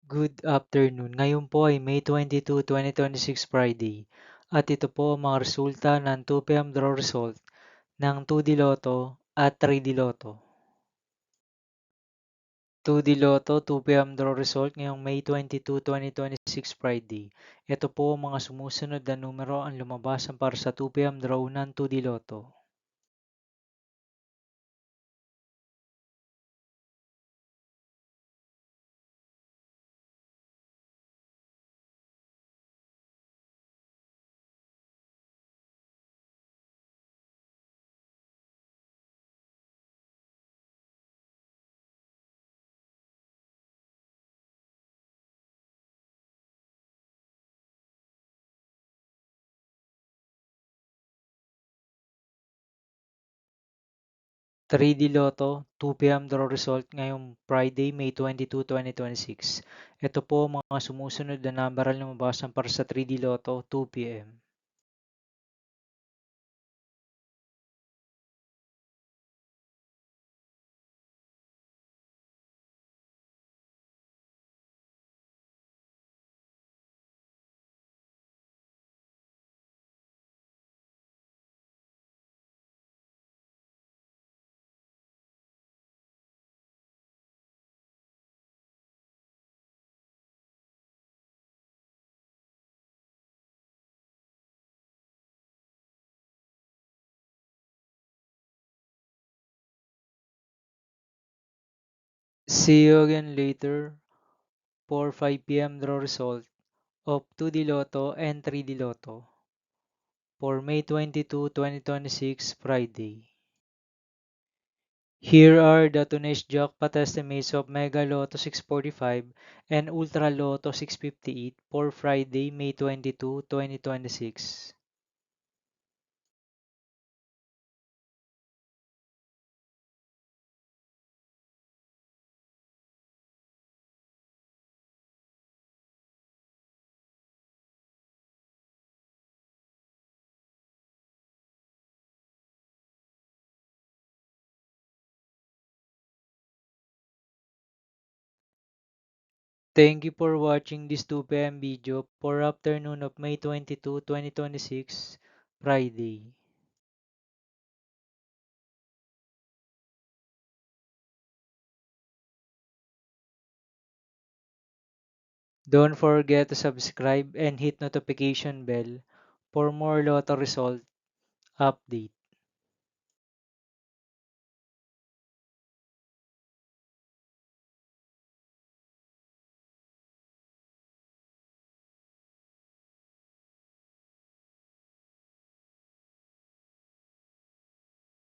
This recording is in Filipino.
Good afternoon. Ngayon po ay May 22, 2026 Friday. At ito po ang mga resulta ng 2 PM draw result ng 2D Lotto at 3D Lotto. 2D Lotto 2 PM draw result ngayong May 22, 2026 Friday. Ito po ang mga sumusunod na numero ang lumabasan para sa 2 PM draw ng 2D Lotto. 3D Lotto 2 PM draw result ngayong Friday, May 22, 2026. Ito po ang mga sumusunod na number ang lumabasan para sa 3D Lotto 2 PM. See you again later for 5 PM draw result of 2D Lotto and 3D Lotto for May 22, 2026 Friday. Here are the today's jackpot estimates of Mega Lotto 645 and Ultra Lotto 658 for Friday, May 22, 2026. Thank you for watching this 2 PM video for afternoon of May 22, 2026 Friday. Don't forget to subscribe and hit notification bell for more Lotto result update.